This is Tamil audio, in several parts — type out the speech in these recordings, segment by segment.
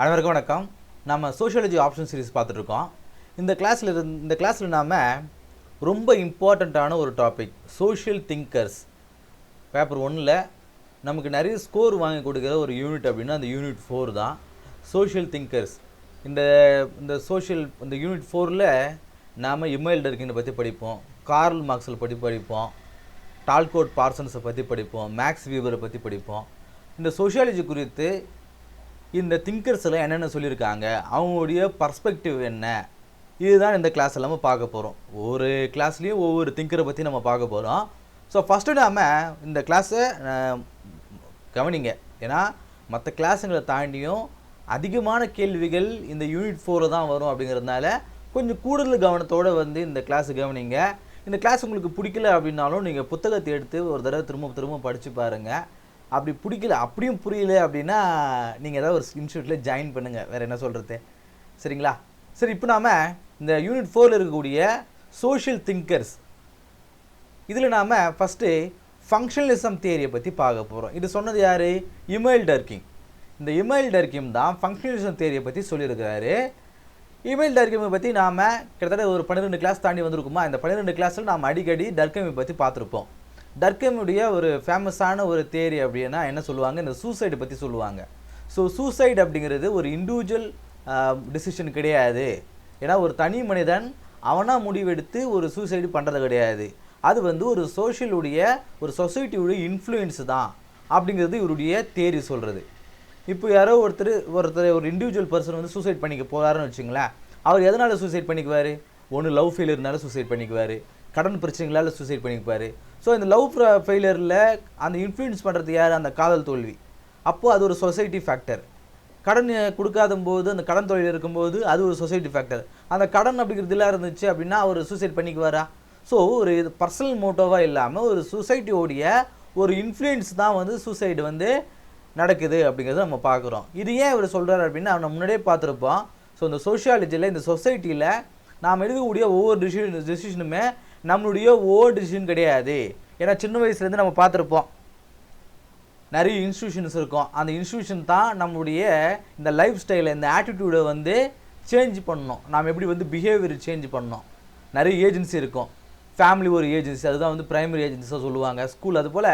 அனைவருக்கும் வணக்கம். நம்ம சோஷியாலஜி ஆப்ஷன் சீரிஸ் பார்த்துட்ருக்கோம். இந்த கிளாஸில் நாம் ரொம்ப இம்பார்ட்டண்ட்டான ஒரு டாபிக் சோஷியல் திங்கர்ஸ். பேப்பர் 1ல் நமக்கு நிறைய ஸ்கோர் வாங்கி கொடுக்குற ஒரு யூனிட் அப்படின்னா அந்த யூனிட் 4 தான் சோஷியல் திங்கர்ஸ். இந்த யூனிட் 4ல் நாம் இமெயில் டர்க்கினை பற்றி படிப்போம், கார்ல் மார்க்ஸை பற்றி படிப்போம், டால்கோட் பார்சன்ஸை பற்றி படிப்போம், மேக்ஸ் வீவரை பற்றி படிப்போம். இந்த சோஷியாலஜி குறித்து இந்த திங்கர்ஸ் எல்லாம் என்னென்ன சொல்லியிருக்காங்க, அவங்களுடைய பர்ஸ்பெக்டிவ் என்ன, இதுதான் இந்த கிளாஸ் எல்லாமே பார்க்க போகிறோம். ஒவ்வொரு கிளாஸ்லேயும் ஒவ்வொரு திங்கரை பற்றி நம்ம பார்க்க போகிறோம். ஸோ ஃபஸ்ட்டு நாம் இந்த கிளாஸை கவனிங்க. ஏன்னா மற்ற கிளாஸுங்களை தாண்டியும் அதிகமான கேள்விகள் இந்த யூனிட் 4 தான் வரும். அப்படிங்கிறதுனால கொஞ்சம் கூடுதல் கவனத்தோடு இந்த கிளாஸை கவனிங்க. இந்த கிளாஸ் உங்களுக்கு பிடிக்கல அப்படின்னாலும் நீங்கள் புத்தகத்தை எடுத்து ஒரு தடவை திரும்ப படித்து பாருங்கள். அப்படி பிடிக்கல, அப்படியும் புரியல அப்படின்னா நீங்கள் ஏதாவது ஒரு இன்ஸ்டியூட்டில் ஜாயின் பண்ணுங்கள். வேறு என்ன சொல்கிறது, சரிங்களா? சரி, இப்போ நாம் இந்த யூனிட் 4ல் இருக்கக்கூடிய சோஷியல் திங்கர்ஸ், இதில் நாம் ஃபஸ்ட்டு ஃபங்க்ஷனலிசம் தியரியை பற்றி பார்க்க போகிறோம். இது சொன்னது யார்? இமெயில் டர்க்கிங். இந்த இமெயில் டர்க்கிங் தான் ஃபங்க்ஷனலிசம் தியரியை பற்றி சொல்லியிருக்கிறாரு. இமெயில் டர்க்கிமை பற்றி நாம் கிட்டத்தட்ட ஒரு 12 கிளாஸ் தாண்டி வந்திருக்குமா. இந்த 12 கிளாஸில் நாம் அடிக்கடி டர்க்கிமை பற்றி பார்த்துருப்போம். டர்க்கிமுடைய ஒரு ஃபேமஸான ஒரு தியரி அப்படின்னா என்ன சொல்லுவாங்க, இந்த சூசைடு பற்றி சொல்லுவாங்க. ஸோ சூசைடு அப்படிங்கிறது ஒரு இண்டிவிஜுவல் டிசிஷன் கிடையாது. ஏன்னா ஒரு தனி மனிதன் அவனாக முடிவெடுத்து ஒரு சூசைடு பண்ணுறது கிடையாது. அது ஒரு ஒரு சொசைட்டியுடைய இன்ஃப்ளூயன்ஸ் தான் அப்படிங்கிறது இவருடைய தியரி சொல்கிறது. இப்போ யாரோ ஒருத்தர் ஒரு இண்டிவிஜுவல் பர்சன் சூசைட் பண்ணிக்க போகிறாருன்னு வச்சுங்களேன். அவர் எதனால் சூசைட் பண்ணிக்குவார்? ஒன்று லவ் ஃபெயிலியர்னால சூசைட் பண்ணிக்குவார், கடன் பிரச்சனைகளால் சூசைட் பண்ணிக்குவார். ஸோ இந்த லவ் ஃபெயிலியரில் அந்த இன்ஃப்ளூயன்ஸ் பண்ணுறது யார்? அந்த காதல் தோல்வி. அப்போது அது ஒரு சொசைட்டி ஃபேக்டர். கடன் கொடுக்காத போது, அந்த கடன் தொழில் இருக்கும்போது அது ஒரு சொசைட்டி ஃபேக்டர். அந்த கடன் அப்படிங்கிறதுலாம் இருந்துச்சு அப்படின்னா அவர் சூசைட் பண்ணிக்குவாரா? ஸோ ஒரு பர்சனல் மோட்டோவாக இல்லாமல் ஒரு சொசைட்டியோடைய ஒரு இன்ஃப்ளூயன்ஸ் தான் சூசைடு நடக்குது அப்படிங்கிறத நம்ம பார்க்குறோம். இது ஏன் இவர் சொல்கிறார் அப்படின்னா நம்ம முன்னாடியே பார்த்துருப்போம். ஸோ இந்த சோஷியாலஜியில், இந்த சொசைட்டியில் நாம் எடுக்கக்கூடிய ஒவ்வொரு டிசிஷனுமே நம்மளுடைய ஓன் டிசிஷன் கிடையாது. ஏன்னா சின்ன வயசுலேருந்து நம்ம பார்த்துருப்போம், நிறைய இன்ஸ்டியூஷன்ஸ் இருக்கும். அந்த இன்ஸ்டியூஷன் தான் நம்மளுடைய இந்த லைஃப் ஸ்டைலை, இந்த ஆட்டிடியூடை சேஞ்ச் பண்ணணும். நாம் எப்படி பிஹேவியர் சேஞ்ச் பண்ணணும். நிறைய ஏஜென்சி இருக்கும். ஃபேமிலி ஒரு ஏஜென்சி, அதுதான் ப்ரைமரி ஏஜென்சியாக சொல்லுவாங்க. ஸ்கூல், அதுபோல்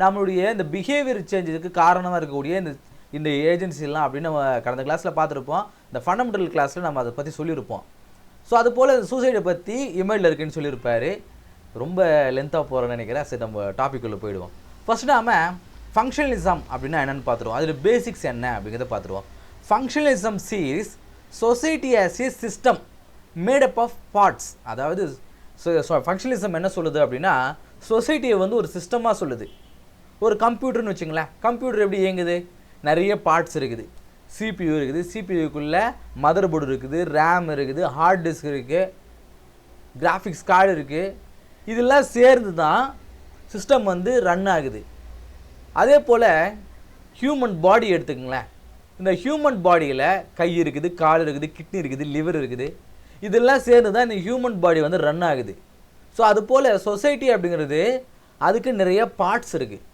நம்மளுடைய இந்த பிஹேவியர் சேஞ்சுக்கு காரணமாக இருக்கக்கூடிய இந்த ஏஜென்சிலாம் அப்படின்னு நம்ம கடந்த கிளாஸில் பார்த்துருப்போம். இந்த ஃபண்டமெண்டல் கிளாஸில் நம்ம அதை பற்றி சொல்லியிருப்போம். ஸோ அதுபோல் சூசைடை பற்றி இமெயில் இருக்குன்னு சொல்லியிருப்பார். ரொம்ப லென்த்தாக போகிறோன்னு நினைக்கிறேன். சரி, நம்ம டாபிக்குள்ளே போயிடுவோம். ஃபஸ்ட்டு நாம் ஃபங்க்ஷனலிசம் அப்படின்னா என்னென்னு பார்த்துருவோம். அதில் பேசிக்ஸ் என்ன அப்படிங்கிறத பார்த்துருவோம். Functionalism sees society as a system made up of parts. அதாவது ஃபங்க்ஷனலிசம் என்ன சொல்லுது அப்படின்னா சொசைட்டியை ஒரு சிஸ்டமாக சொல்லுது. ஒரு கம்ப்யூட்டர்னு வச்சுங்களேன். கம்ப்யூட்டர் எப்படி இயங்குது? நிறைய பார்ட்ஸ் இருக்குது. சிபியூ இருக்குது, சிபியூக்குள்ளே மதர் போர்டு இருக்குது, ரேம் இருக்குது, ஹார்ட் டிஸ்க் இருக்குது, கிராஃபிக்ஸ் கார்டு இருக்குது. இதெல்லாம் சேர்ந்து தான் சிஸ்டம் ரன் ஆகுது. அதே போல் ஹியூமன் பாடி எடுத்துக்கங்களேன். இந்த ஹியூமன் பாடியில் கை இருக்குது, கால் இருக்குது, கிட்னி இருக்குது, லிவர் இருக்குது. இதெல்லாம் சேர்ந்து தான் இந்த ஹியூமன் பாடி ரன் ஆகுது. ஸோ அதுபோல் சொசைட்டி அப்படிங்கிறது அதுக்கு நிறைய பார்ட்ஸ் இருக்குது.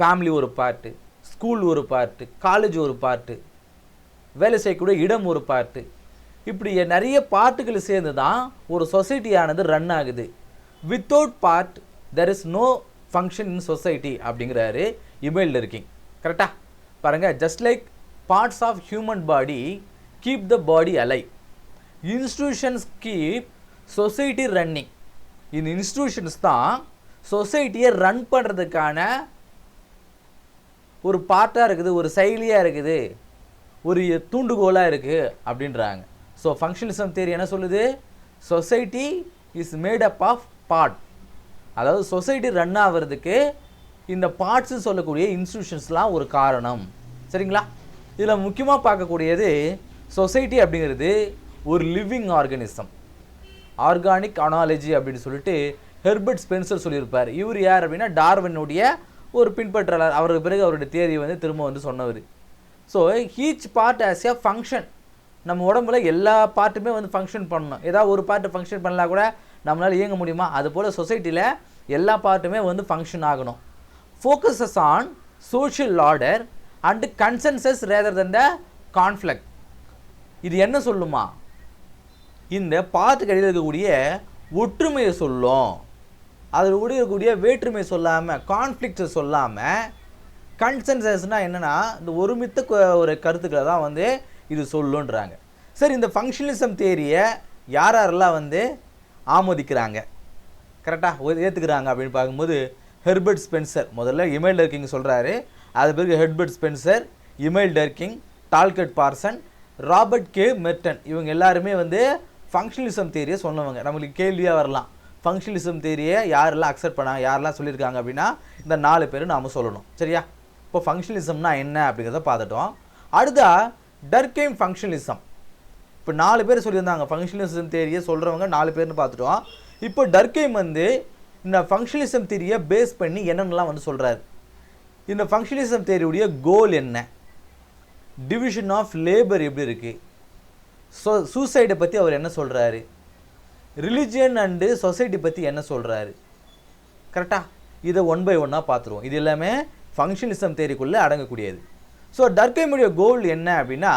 ஃபேமிலி ஒரு பார்ட்டு, ஸ்கூல் ஒரு பார்ட்டு, காலேஜ் ஒரு பார்ட்டு, வேலை செய்யக்கூடிய இடம் ஒரு பார்ட்டு. இப்படி நிறைய பார்ட்டுகள் சேர்ந்து தான் ஒரு சொசைட்டியானது ரன் ஆகுது. Without part there is no function in society அப்படிங்கிறாரு இமெயில் டர்க்கிங். கரெக்டாக பாருங்கள். Just like parts of human body keep the body alive, institutions keep society running. இந்த இன்ஸ்டிடியூஷன்ஸ் தான் சொசைட்டியை ரன் பண்ணுறதுக்கான ஒரு பார்ட்டாக இருக்குது, ஒரு செயலியாக இருக்குது, ஒரு தூண்டுகோலாக இருக்குது அப்படின்றாங்க. ஸோ ஃபங்க்ஷனலிசம் தியரி என்ன சொல்லுது? Society is made up of part. அதாவது சொசைட்டி ரன் ஆகிறதுக்கு இந்த பார்ட்ஸு சொல்லக்கூடிய இன்ஸ்டிடியூஷன்ஸ்லாம் ஒரு காரணம். சரிங்களா? இதில் முக்கியமாக பார்க்கக்கூடியது சொசைட்டி அப்படிங்கிறது ஒரு லிவிங் ஆர்கானிசம். ஆர்கானிக் அனாலஜி அப்படின்னு சொல்லிட்டு ஹெர்பர்ட் ஸ்பென்சர் சொல்லியிருப்பார். இவர் யார் அப்படின்னா டார்வினுடைய ஒரு பின்பற்றாளர். அவருக்கு பிறகு அவருடைய தியரியை திரும்ப சொன்னவர். So each part as a function. நம்ம உடம்புல எல்லா பார்ட்டுமே ஃபங்க்ஷன் பண்ணணும். ஏதாவது ஒரு பார்ட்டு ஃபங்க்ஷன் பண்ணலாம் கூட நம்மளால் இயங்க முடியுமா? அதுபோல் சொசைட்டியில் எல்லா பார்ட்டுமே ஃபங்க்ஷன் ஆகணும். Focuses on social order and consensus rather then the conflict. இது என்ன சொல்லுமா? இந்த பாத்துக்கு இடையில் இருக்கக்கூடிய ஒற்றுமையை சொல்லும். அதில் இருக்கக்கூடிய வேற்றுமையை சொல்லாமல், கான்ஃப்ளிக்டை சொல்லாமல், கன்சென்சஸ்னால் என்னென்னா இந்த ஒருமித்த ஒரு கருத்துக்களை தான் வந்து இது சொல்லுன்றாங்க. சரி, இந்த ஃபங்க்ஷனலிசம் தியரியை யாரெல்லாம் வந்து ஆமோதிக்கிறாங்க, கரெக்டாக ஏற்றுக்கிறாங்க அப்படின்னு பார்க்கும்போது ஹெர்பர்ட் ஸ்பென்சர் முதல்ல இமெயில் டர்க்கிங் சொல்கிறாரு. அது பிறகு Herbert Spencer, Emile Durkheim, Talcott Parsons, Robert K Merton, இவங்க எல்லாருமே வந்து ஃபங்க்ஷனலிசம் தியரியை சொன்னவங்க. நம்மளுக்கு கேள்வியாக வரலாம், ஃபங்க்ஷனலிசம் தியரியை யாரெல்லாம் அக்செப்ட் பண்ணாங்க, யாரெல்லாம் சொல்லியிருக்காங்க அப்படின்னா இந்த 4 பேர் நாம் சொல்லணும். சரியா? இப்போ ஃபங்க்ஷனலிசம்னா என்ன அப்படிங்கிறத பார்த்துட்டோம். அடுத்தா டர்கெய்ம் ஃபங்க்ஷனலிசம். இப்போ 4 பேர் சொல்லியிருந்தாங்க ஃபங்க்ஷனலிசம் தியரியை சொல்கிறவங்க 4 பேர்னு பார்த்துட்டோம். இப்போ டர்கெய்ம் வந்து இந்த ஃபங்க்ஷனலிசம் தியரியை பேஸ் பண்ணி என்னென்னலாம் வந்து சொல்கிறாரு. இந்த ஃபங்க்ஷனலிசம் தியரியுடைய கோல் என்ன, டிவிஷன் ஆஃப் லேபர் எப்படி இருக்குது, சூசைடை பற்றி அவர் என்ன சொல்கிறாரு, ரிலிஜியன் அண்டு சொசைட்டி பற்றி என்ன சொல்கிறாரு, கரெக்டாக இதை 1 by 1 பார்த்துருவோம். இது எல்லாமே ஃபங்க்ஷனலிசம் தியரிக்குள்ளே அடங்கக்கூடியது. ஸோ டர்கெய்முடைய கோல் என்ன அப்படின்னா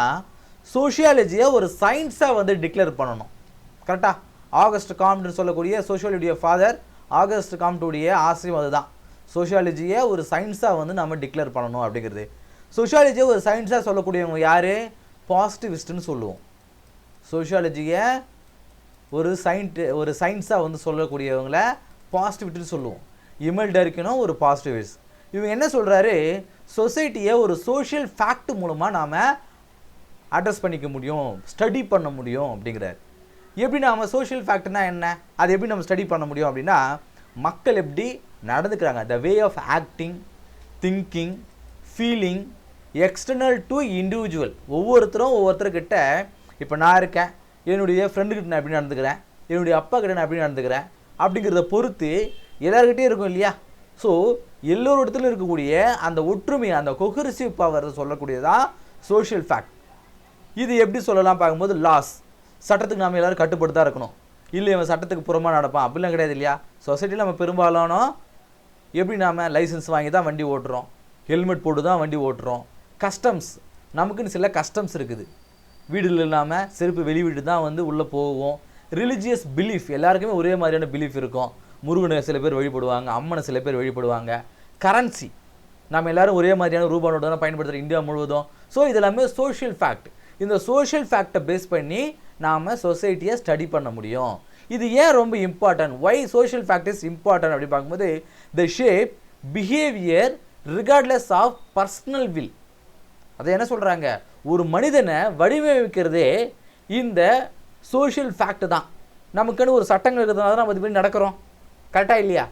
சோஷியாலஜியை ஒரு சயின்ஸாக வந்து டிக்ளேர் பண்ணணும். கரெக்டாக ஆகஸ்ட் காம்ப்ட்னு சொல்லக்கூடிய சோஷியாலஜியோட ஃபாதர் ஆகஸ்ட் காம்ப்டுடைய ஆசையும் அதுதான், சோஷியாலஜியை ஒரு சயின்ஸாக வந்து நம்ம டிக்ளேர் பண்ணணும் அப்படிங்கிறது. சோஷியாலஜியை ஒரு சயின்ஸாக சொல்லக்கூடியவங்க யார்? பாசிட்டிவிஸ்ட்னு சொல்லுவோம். சோஷியாலஜியை ஒரு சயின்ஸாக வந்து சொல்லக்கூடியவங்கள பாசிட்டிவிட்டின்னு சொல்லுவோம். இமெயில் டர்க்கினும் ஒரு பாசிட்டிவிஸ்ட். இவங்க என்ன சொல்கிறாரு, சொசைட்டியை ஒரு சோஷியல் ஃபேக்ட் மூலமாக நாம் அட்ரஸ் பண்ணிக்க முடியும், ஸ்டடி பண்ண முடியும் அப்படிங்கிறார். எப்படி நாம் சோஷியல் ஃபேக்ட்னா என்ன, அது எப்படி நம்ம ஸ்டடி பண்ண முடியும் அப்படின்னா மக்கள் எப்படி நடந்துக்கிறாங்க, the way of acting, thinking, feeling external to individual. ஒவ்வொருத்தர்கிட்ட இப்போ நான் இருக்கேன், என்னுடைய ஃப்ரெண்டுக்கிட்ட நான் எப்படி நடந்துக்கிறேன், என்னுடைய அப்பா கிட்ட நான் எப்படி நடந்துக்கிறேன் அப்படிங்கிறத பொறுத்து எல்லாருக்கிட்டே இருக்கும் இல்லையா. ஸோ எல்லோரிடத்துலையும் இருக்கக்கூடிய அந்த ஒற்றுமை, அந்த கொஹெசிவ் பவர் சொல்லக்கூடியதான் சோஷியல் ஃபேக்ட். இது எப்படி சொல்லலாம் பார்க்கும்போது லாஸ், சட்டத்துக்கு நாம் எல்லோரும் கட்டுப்பட்டு தான் இருக்கணும், இல்லை இவன் சட்டத்துக்கு புறமாக நடப்பான் அப்படிலாம் கிடையாது இல்லையா. சொசைட்டியில் நம்ம பெரும்பாலானோ எப்படி நாம் லைசன்ஸ் வாங்கி தான் வண்டி ஓட்டுறோம், ஹெல்மெட் போட்டு தான் வண்டி ஓட்டுறோம். கஸ்டம்ஸ், நமக்குன்னு சில கஸ்டம்ஸ் இருக்குது, வீடுல இல்லாமல் செருப்பு வெளிவிட்டு தான் வந்து உள்ளே போவோம். ரிலிஜியஸ் பிலீஃப், எல்லாருக்குமே ஒரே மாதிரியான பிலீஃப் இருக்கும். முருகனை சில பேர் வழிபடுவாங்க, அம்மனை சில பேர் வழிபடுவாங்க. கரன்சி, நம்ம எல்லோரும் ஒரே மாதிரியான ரூபா நோட்டு தான் பயன்படுத்துகிற இந்தியா முழுவதும். ஸோ இதெல்லாமே சோஷியல் ஃபேக்ட். இந்த சோஷியல் ஃபேக்டை பேஸ் பண்ணி நாம் சொசைட்டியை ஸ்டடி பண்ண முடியும். இது ஏன் ரொம்ப important, why social fact is important அப்படி பார்க்கும்போது the shape behaviour regardless of personal will. அதை என்ன சொல்கிறாங்க, ஒரு மனிதனை வடிவமைக்கிறதே இந்த சோஷியல் ஃபேக்ட் தான். நமக்குன்னு ஒரு சட்டங்கள் இருக்கிறதுனால தான் நம்ம இது பண்ணி நடக்கிறோம், கரெக்டாக இல்லையா.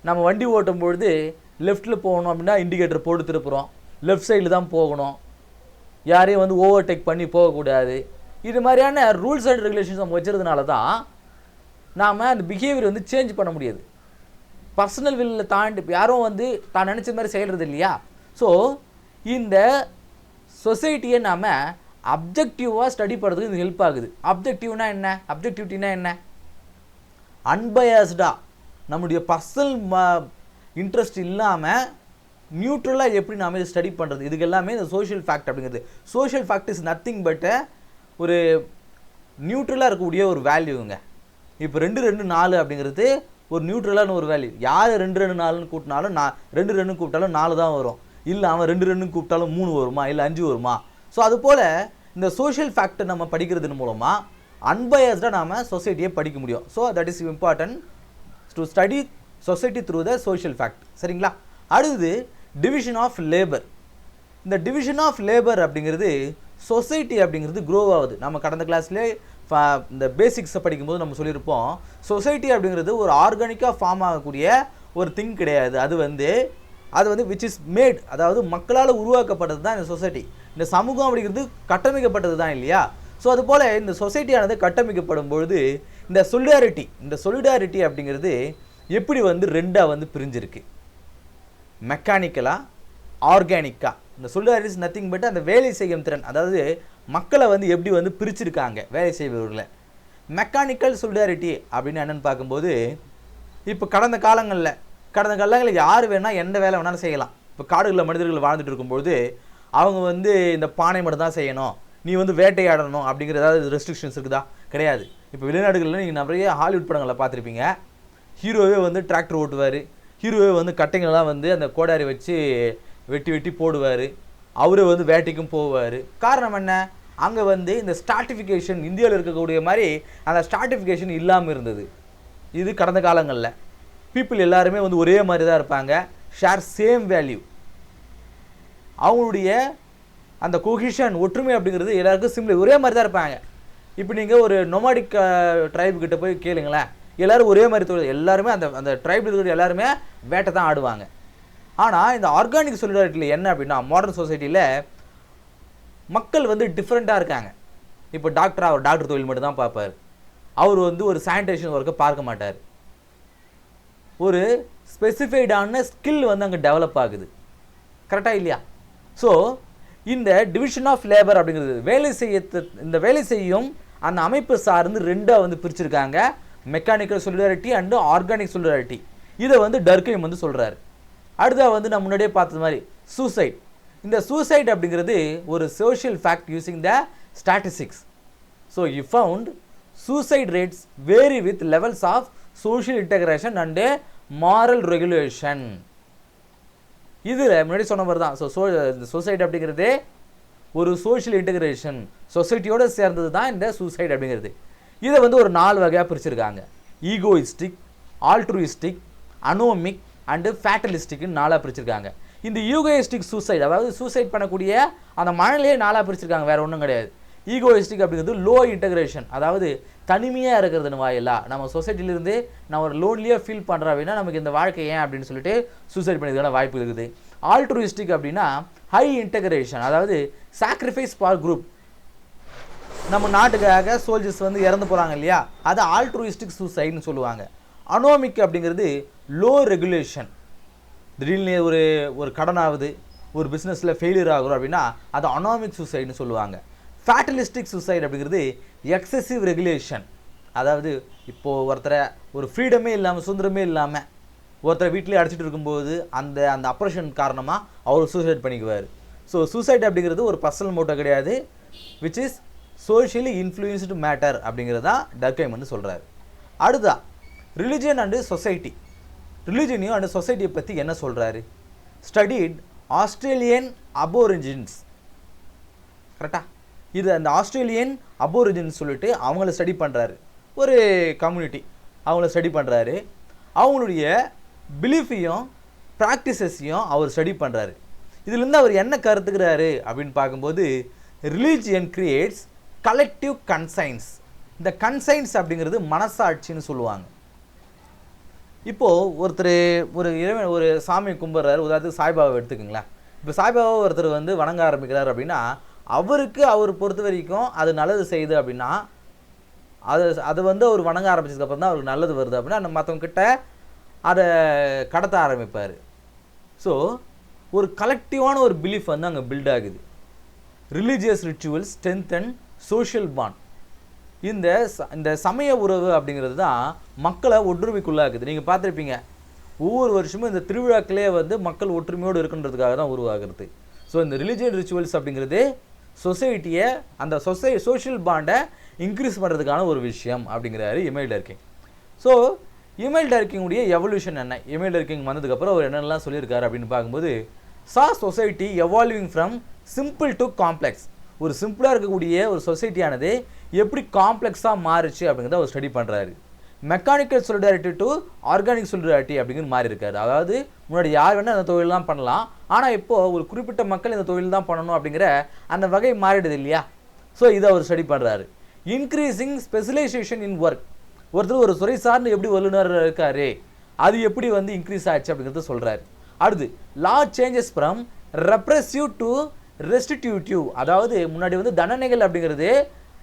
நம்ம வண்டி ஓட்டும் பொழுது லெஃப்ட்டில் போகணும் அப்படின்னா இண்டிகேட்டர் போட்டு திருப்புறோம், லெஃப்ட் சைடில் தான் போகணும், யாரையும் வந்து ஓவர்டேக் பண்ணி போகக்கூடாது. இது மாதிரியான ரூல்ஸ் அண்ட் ரெகுலேஷன்ஸ் நம்ம வச்சுருந்தனால தான் நாம் அந்த பிஹேவியர் வந்து சேஞ்ச் பண்ண முடியாது. பர்சனல் வில்லில் தாண்டி யாரும் வந்து தான் நினச்ச மாதிரி செய்கிறது இல்லையா. ஸோ இந்த சொசைட்டியை நாம் அப்ஜெக்டிவாக ஸ்டடி பண்ணுறதுக்கு இது ஹெல்ப் ஆகுது. அப்ஜெக்டிவ்னா என்ன, அப்ஜெக்டிவிட்டினா என்ன, அன்பயாஸ்டாக நம்முடைய பர்சனல் இன்ட்ரெஸ்ட் இல்லாமல் நியூட்ரலாக எப்படி நாம் இதை ஸ்டடி பண்ணுறது, இதுக்கு எல்லாமே இந்த சோஷியல் ஃபேக்ட் அப்படிங்கிறது. Social fact is nothing but ஒரு நியூட்ரலாக இருக்கக்கூடிய ஒரு வேல்யூங்க. இப்போ 2 2 4 அப்படிங்கிறது ஒரு நியூட்ரலான ஒரு வேல்யூ. யார் 2 2 4ன்னு கூட்டினாலும் 2 2 கூப்பிட்டாலும் 4 தான் வரும், இல்லை அவன் 2 2 கூப்பிட்டாலும் 3 வருமா, இல்லை 5 வருமா. ஸோ அதுபோல் இந்த சோஷியல் ஃபேக்டை நம்ம படிக்கிறதுன் மூலமாக அன்பயஸ்டாக நாம் சொசைட்டியை படிக்க முடியும். So that is important to study society through the social fact. சரிங்களா. அடுத்தது டிவிஷன் ஆஃப் லேபர். இந்த டிவிஷன் ஆஃப் லேபர் அப்படிங்கிறது சொசைட்டி அப்படிங்கிறது க்ரோ ஆகுது. நம்ம கடந்த கிளாஸ்லேயே இந்த பேசிக்ஸை படிக்கும்போது நம்ம சொல்லியிருப்போம், சொசைட்டி அப்படிங்கிறது ஒரு ஆர்கானிக்காக ஃபார்ம் ஆகக்கூடிய ஒரு திங் கிடையாது. அது வந்து விச் இஸ் மேட், அதாவது மக்களால் உருவாக்கப்பட்டது தான் இந்த சொசைட்டி. இந்த சமூகம் அப்படிங்கிறது கட்டமைக்கப்பட்டது தான் இல்லையா. ஸோ அதுபோல் இந்த சொசைட்டியானது கட்டமைக்கப்படும் பொழுது இந்த சொலிடாரிட்டி அப்படிங்கிறது எப்படி வந்து ரெண்டாக வந்து பிரிஞ்சிருக்கு, மெக்கானிக்கலாக ஆர்கானிக்காக. இந்த சொலிடாரிட்டி இஸ் நத்திங் பட் அந்த வேலை செய்யும் திறன், அதாவது மக்களை வந்து எப்படி வந்து பிரிச்சிருக்காங்க வேலை செய்பவர்களை. மெக்கானிக்கல் சொலிடாரிட்டி அப்படின்னு என்னென்னு பார்க்கும்போது இப்போ கடந்த காலங்களில் யார் வேணால் எந்த வேலை வேணாலும் செய்யலாம். இப்போ காடுகளில் மனிதர்கள் வாழ்ந்துட்டு இருக்கும்போது அவங்க வந்து இந்த பானை மட்டும் தான் செய்யணும், நீ வந்து வேட்டையாடணும் அப்படிங்கிற ஏதாவது ரெஸ்ட்ரிக்ஷன்ஸ் இருக்குதா? கிடையாது. இப்போ வெளிநாடுகளில் நீங்கள் நிறைய ஹாலிவுட் படங்களில் பார்த்துருப்பீங்க, ஹீரோவே வந்து டிராக்டர் ஓட்டுவார், ஹீரோவே வந்து கட்டைங்கள்லாம் வந்து அந்த கோடாரி வச்சு வெட்டி வெட்டி போடுவார், அவரே வந்து வேட்டைக்கும் போவார். காரணம் என்ன? அங்கே வந்து இந்த ஸ்டார்டிஃபிகேஷன் இந்தியாவில் இருக்கக்கூடிய மாதிரி அந்த ஸ்டார்டிஃபிகேஷன் இல்லாமல் இருந்தது. இது கடந்த காலங்களில் பீப்புள் எல்லாருமே வந்து ஒரே மாதிரி தான் இருப்பாங்க, ஷேர் சேம் வேல்யூ. அவங்களுடைய அந்த கொஹிஷன் ஒற்றுமை அப்படிங்கிறது எல்லாருக்கும் சிம்பிள் ஒரே மாதிரி தான் இருப்பாங்க. இப்போ நீங்கள் ஒரு நொமாடிக் ட்ரைபு கிட்ட போய் கேளுங்களேன், எல்லோரும் ஒரே மாதிரி தொழில், எல்லாருமே அந்த அந்த ட்ரைபில் இருக்கிற எல்லாருமே வேட்டை தான் ஆடுவாங்க. ஆனால் இந்த ஆர்கானிக் சொலிடாரிட்டியில் என்ன அப்படின்னா, மாடர்ன் சொசைட்டியில் மக்கள் வந்து டிஃப்ரெண்ட்டாக இருக்காங்க. இப்போ அவர் டாக்டர் தொழில் மட்டும் தான் பார்ப்பார், அவர் வந்து ஒரு சானிடேஷன் ஒர்க்கை பார்க்க மாட்டார். ஒரு ஸ்பெசிஃபைடான ஸ்கில் வந்து அங்கே டெவலப் ஆகுது. கரெக்டாக இல்லையா? ஸோ இந்த டிவிஷன் ஆஃப் லேபர் அப்படிங்கிறது இந்த வேலை செய்யும் அந்த அமைப்பு சார்ந்து ரெண்டாக வந்து பிரிச்சிருக்காங்க, mechanical solidarity and organic solidarity. இதை வந்து டர்க்கைம் வந்து சொல்கிறாரு. அடுத்ததாக வந்து நான் முன்னாடியே பார்த்தது மாதிரி சூசைட். இந்த சூசைட் அப்படிங்கிறது ஒரு social fact using the statistics. So you found suicide rates vary with levels of social integration and moral regulation. இதில் முன்னாடி சொன்ன மாதிரி தான். இந்த சூசைட் அப்படிங்கிறது ஒரு சோஷியல் இன்டகிரேஷன், சொசைட்டியோடு சேர்ந்தது தான் இந்த சூசைட் அப்படிங்கிறது. இதை வந்து ஒரு 4 வகையாக பிரிச்சிருக்காங்க. ஈகோயிஸ்டிக், ஆல்ட்ருயிஸ்டிக், அனோமிக் அண்டு ஃபேட்டலிஸ்டிக்னு 4ஆக பிரிச்சிருக்காங்க. இந்த ஈகோயிஸ்டிக் சூசைட், அதாவது சூசைட் பண்ணக்கூடிய அந்த மனநிலையே 4ஆக பிரிச்சிருக்காங்க, வேறு ஒன்றும் கிடையாது. ஈகோயிஸ்டிக் அப்படிங்கிறது லோ இன்டகிரேஷன், அதாவது தனிமையாக இருக்கிறதுன்னு வாயிலா நம்ம சொசைட்டிலிருந்து நான் ஒரு லோன்லியாக ஃபீல் பண்ணுறேன் அப்படின்னா நமக்கு இந்த வாழ்க்கை ஏன் அப்படின்னு சொல்லிட்டு சூசைட் பண்ணிக்கிறதுக்கான வாய்ப்பு இருக்குது. ஆல்ட்ருயிஸ்டிக் அப்படின்னா ஹை இன்டகிரேஷன், அதாவது சாக்ரிஃபைஸ் ஃபார் குரூப், நம்ம நாட்டுக்காக சோல்ஜர்ஸ் வந்து இறந்து போகிறாங்க இல்லையா, அது ஆல்ட்ருயிஸ்டிக் சூசைட்னு சொல்லுவாங்க. அனோமிக் அப்படிங்கிறது லோ ரெகுலேஷன், திடீர்னு ஒரு கடன் ஆகுது, ஒரு பிஸ்னஸில் ஃபெயிலியர் ஆகுறோம் அப்படின்னா அது அனாமிக் சூசைட்னு சொல்லுவாங்க. ஃபேட்டலிஸ்டிக் சூசைட் அப்படிங்கிறது எக்ஸசிவ் ரெகுலேஷன், அதாவது இப்போது ஒருத்தரை ஒரு ஃப்ரீடமே இல்லாமல் சுதந்திரமே இல்லாமல் ஒருத்தரை வீட்டிலே அடைச்சிட்டு இருக்கும்போது அந்த அந்த அப்ரேஷன் காரணமாக அவர் சூசைட் பண்ணிக்குவார். ஸோ சூசைட் அப்படிங்கிறது ஒரு பர்சனல் மோட்டோ கிடையாது, which is socially influenced matter அப்படிங்கிறது தான் டர்க்கைம் வந்து சொல்கிறார். அடுத்தா ரிலிஜன் அண்டு சொசைட்டி. ரிலிஜனையும் அண்டு சொசைட்டியை பற்றி என்ன சொல்கிறாரு? Studied Australian aborigines. கரெக்டாக? இது அந்த ஆஸ்திரேலியன் அபோரிஜின்ஸ் சொல்லிட்டு அவங்கள ஸ்டடி பண்ணுறாரு, ஒரு கம்யூனிட்டி அவங்கள ஸ்டடி பண்ணுறாரு. அவங்களுடைய பிலீஃபையும் ப்ராக்டிசஸையும் அவர் ஸ்டடி பண்ணுறாரு. இதுலேருந்து அவர் என்ன கருத்துக்கிறாரு அப்படின்னு பார்க்கும்போது, ரிலீஜியன் கிரியேட்ஸ் கலெக்டிவ் கன்சைன்ஸ். இந்த கன்சைன்ஸ் அப்படிங்கிறது மனசாட்சின்னு சொல்லுவாங்க. இப்போது ஒருத்தர் ஒரு சாமி கும்பிட்றாரு, உதாரணத்துக்கு சாய்பாபாவை எடுத்துக்கங்களேன். இப்போ சாய்பாபா ஒருத்தர் வந்து வணங்க ஆரம்பிக்கிறார் அப்படின்னா அவர் பொறுத்த வரைக்கும் அது நல்லது செய்யுது அப்படின்னா அது வந்து அவர் வணங்க ஆரம்பிச்சதுக்கப்புறம் தான் அவருக்கு நல்லது வருது அப்படின்னா மற்றவங்க கிட்ட அதை கடத்த ஆரம்பிப்பார். ஸோ ஒரு கலெக்டிவான ஒரு பிலீஃப் வந்து அங்கே பில்ட் ஆகுது. Religious rituals strengthen social bond. இந்த சமய உறவு அப்படிங்கிறது தான் மக்களை ஒற்றுமைக்குள்ளாக்குது. நீங்கள் பார்த்துருப்பீங்க, ஒவ்வொரு வருஷமும் இந்த திருவிழாக்களே வந்து மக்கள் ஒற்றுமையோடு இருக்குன்றதுக்காக தான் உருவாகிறது. ஸோ இந்த ரிலீஜியன் ரிச்சுவல்ஸ் அப்படிங்கிறது சொசைட்டியை அந்த சோஷியல் பாண்டை இன்க்ரீஸ் பண்ணுறதுக்கான ஒரு விஷயம் அப்படிங்கிறாரு எமில் டர்க்கிங். ஸோ எமில் டர்க்கிங்குடைய எவல்யூஷன் என்ன, எமில் டர்க்கிங் வந்ததுக்கப்புறம் அவர் என்னென்னலாம் சொல்லியிருக்காரு அப்படின்னு பார்க்கும்போது, society evolving from simple to complex. ஒரு சிம்பிளாக இருக்கக்கூடிய ஒரு சொசைட்டியானது எப்படி காம்ப்ளெக்ஸாக மாறுச்சு அப்படிங்கிறத அவர் ஸ்டடி பண்ணுறாரு. Mechanical solidarity to organic solidarity அப்படிங்கிறது மாறி இருக்காரு. அதாவது முன்னாடி யார் வேணால் அந்த தொழிலெலாம் பண்ணலாம், ஆனால் இப்போது ஒரு குறிப்பிட்ட மக்கள் இந்த தொழில் தான் பண்ணணும் அப்படிங்கிற அந்த வகை மாறிடுது இல்லையா. ஸோ இதை அவர் ஸ்டடி பண்ணுறாரு. Increasing specialisation in work. ஒருத்தர் ஒரு துறை சார்ந்து எப்படி வல்லுநர் இருக்காரு, அது எப்படி வந்து இன்க்ரீஸ் ஆச்சு அப்படிங்கிறத சொல்கிறாரு. அடுத்து லா சேஞ்சஸ் ஃப்ரம் ரெப்ரெசிவ் டு ரெஸ்டிடியூட்டிவ். அதாவது முன்னாடி வந்து தண்டனைகள் அப்படிங்கிறது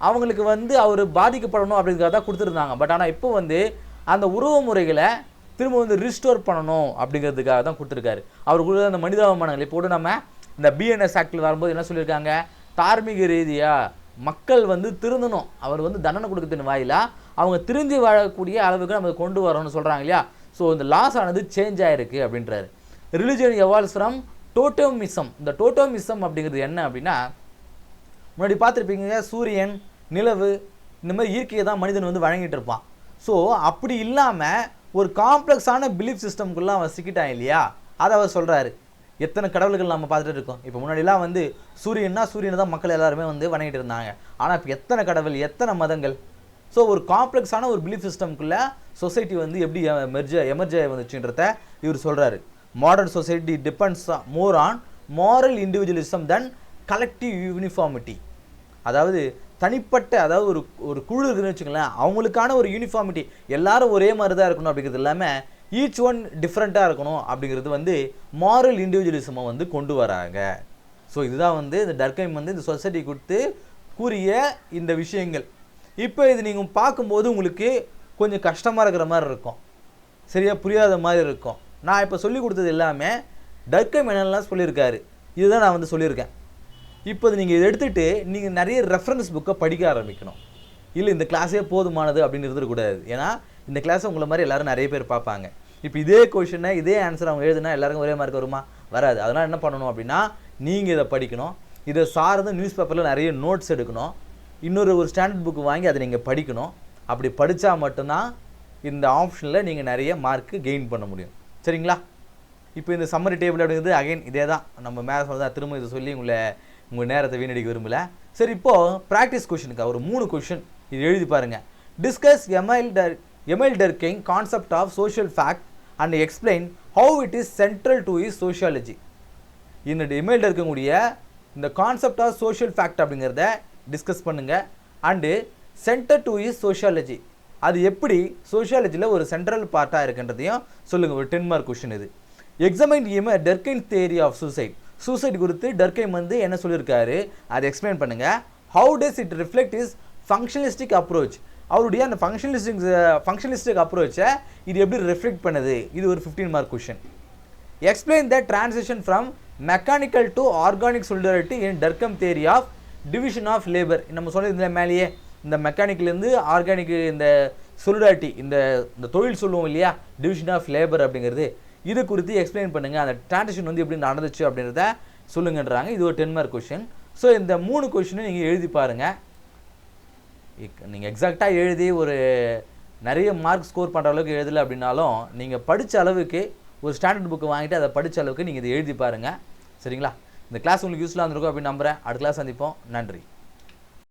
அவங்களுக்கு வந்து அவர் பாதிக்கப்படணும் அப்படிங்கிறத தான் கொடுத்துருந்தாங்க. பட் ஆனால் இப்போ வந்து அந்த உறவு முறைகளை திரும்ப வந்து ரிஸ்டோர் பண்ணணும் அப்படிங்கிறதுக்காக தான் கொடுத்துருக்காரு. அவருக்குள்ள அந்த மனிதாபிமானங்கள் இப்போ நம்ம இந்த பிஎன்எஸ் ஆக்டில் வரும்போது என்ன சொல்லியிருக்காங்க, தார்மீக ரீதியாக மக்கள் வந்து திருந்தணும், அவர் வந்து தண்டனை கொடுக்கறதுன்னு வாயிலா அவங்க திருந்தி வாழக்கூடிய அளவுக்கு நம்ம கொண்டு வரணும்னு சொல்கிறாங்க இல்லையா. ஸோ இந்த லாஸ் ஆனது சேஞ்ச் ஆகிருக்கு அப்படின்றாரு. Religion evolves from totemism. இந்த டோட்டோமிசம் அப்படிங்கிறது என்ன அப்படின்னா, முன்னாடி பார்த்துருப்பீங்க சூரியன், நிலவு, இந்த மாதிரி இயற்கையை தான் மனிதன் வந்து வழங்கிட்டு இருப்பான். ஸோ அப்படி இல்லாமல் ஒரு காம்ப்ளெக்ஸான பிலீஃப் சிஸ்டம்குள்ளே அவன் சிக்கிட்டான் இல்லையா, அதை அவர் சொல்கிறாரு. எத்தனை கடவுள்கள் நம்ம பார்த்துட்டு இருக்கோம். இப்போ முன்னாடிலாம் வந்து சூரியனை தான் மக்கள் எல்லாருமே வந்து வணங்கிட்டு இருந்தாங்க. ஆனால் இப்போ எத்தனை கடவுள், எத்தனை மதங்கள். ஸோ ஒரு காம்ப்ளெக்ஸான ஒரு பிலீஃப் சிஸ்டம்குள்ளே சொசைட்டி வந்து எப்படி எமர்ஜ் வந்துச்சுன்றத இவர் சொல்கிறாரு. Modern society depends more on moral individualism then collective uniformity. அதாவது தனிப்பட்ட, அதாவது ஒரு குழு இருக்குன்னு வச்சுங்களேன், அவங்களுக்கான ஒரு யூனிஃபார்மிட்டி, எல்லாரும் ஒரே மாதிரி தான் இருக்கணும் அப்படிங்கிறது இல்லாமல் ஈச் ஒன் டிஃப்ரெண்ட்டாக இருக்கணும் அப்படிங்கிறது வந்து மாரல் இண்டிவிஜுவலிசமை வந்து கொண்டு வராங்க. ஸோ இதுதான் வந்து இந்த டர்க்கைம் வந்து இந்த சொசைட்டி கொடுத்து கூறிய இந்த விஷயங்கள். இப்போ இது நீங்கள் பார்க்கும்போது உங்களுக்கு கொஞ்சம் கஷ்டமாக இருக்கிற மாதிரி இருக்கும், சரியாக புரியாத மாதிரி இருக்கும். நான் இப்போ சொல்லி கொடுத்தது எல்லாமே டர்க்கைம் என்னெல்லாம் சொல்லியிருக்காரு, இதுதான் நான் வந்து சொல்லியிருக்கேன். இப்போ நீங்கள் இதை எடுத்துகிட்டு நீங்கள் நிறைய ரெஃபரன்ஸ் புக்கை படிக்க ஆரம்பிக்கணும். இல்லை இந்த கிளாஸே போதுமானது அப்படின்னு இருந்துடக்கூடாது. ஏன்னா இந்த கிளாஸை உங்களை மாதிரி எல்லோரும் நிறைய பேர் பார்ப்பாங்க. இப்போ இதே கொஷினை இதே ஆன்சர் அவங்க எழுதுனா எல்லாருக்கும் ஒரே மார்க் வருமா? வராது. அதனால் என்ன பண்ணணும் அப்படின்னா, நீங்கள் இதை படிக்கணும். இதை சார்ந்து நியூஸ் பேப்பரில் நிறைய நோட்ஸ் எடுக்கணும். இன்னொரு ஸ்டாண்டர்ட் புக்கு வாங்கி அதை நீங்கள் படிக்கணும். அப்படி படித்தா மட்டும்தான் இந்த ஆப்ஷனில் நீங்கள் நிறைய மார்க்கு கெயின் பண்ண முடியும். சரிங்களா? இப்போ இந்த சம்மரி டேபிள் அப்படிங்கிறது அகைன் இதே தான், நம்ம மேலே சொன்னதான் திரும்ப இதை சொல்லி உங்கள் நேரத்தை வீணடிக்க விரும்பலை. சரி, இப்போது ப்ராக்டிஸ் கொஷனுக்கு ஒரு 3 கொஷின் இது எழுதி பாருங்கள். Discuss Emile Durkheim concept of social fact and explain how it is central to is sociology. இந்த எமைல் டர்க்கைமுடைய இந்த கான்செப்ட் ஆஃப் சோஷியல் ஃபேக்ட் அப்படிங்கிறத டிஸ்கஸ் பண்ணுங்கள். And centre to is sociology, அது எப்படி சோஷியாலஜியில் ஒரு சென்ட்ரல் பார்ட்டாக இருக்குன்றதையும் சொல்லுங்கள். ஒரு 10 மார்க் கொஷின் இது. Examine Durkheim theory of suicide குறித்து டர்க்கைம் வந்து என்ன சொல்லியிருக்காரு அதை எக்ஸ்பிளைன் பண்ணுங்கள். How does it reflect is functionalistic approach, அவருடைய அந்த ஃபங்க்ஷனலிஸ்டிக் அப்ரோச்சை இது எப்படி ரிஃப்ளெக்ட் பண்ணுது, இது ஒரு 15 mark question. Explain the transition from mechanical to organic solidarity in Durkheim theory of division of labour. நம்ம சொன்னது மேலேயே இந்த மெக்கானிக்லேருந்து ஆர்கானிக் இந்த சொலிடாரிட்டி, இந்த தொழில் சொல்லுவோம் இல்லையா, டிவிஷன் ஆஃப் லேபர் அப்படிங்கிறது, இது குறித்து எக்ஸ்பிளைன் பண்ணுங்கள். அந்த டிரான்சிஷன் வந்து எப்படி நடந்துச்சு அப்படின்றத சொல்லுங்கன்றாங்க. இது ஒரு 10 மார்க் கொஷின். ஸோ இந்த 3 கொஷினும் நீங்கள் எழுதி பாருங்கள். நீங்கள் எக்ஸாக்டாக எழுதி ஒரு நிறைய மார்க் ஸ்கோர் பண்ணுற அளவுக்கு எழுதலை அப்படின்னாலும் நீங்கள் படித்த அளவுக்கு ஒரு ஸ்டாண்டர்ட் புக்கு வாங்கிட்டு அதை படித்த அளவுக்கு நீங்கள் இதை எழுதி பாருங்கள். சரிங்களா? இந்த கிளாஸ் உங்களுக்கு யூஸ்ஃபுல்லாக இருந்திருக்கும் அப்படின்னு நம்புகிறேன். அடுத்த கிளாஸ் சந்திப்போம். நன்றி.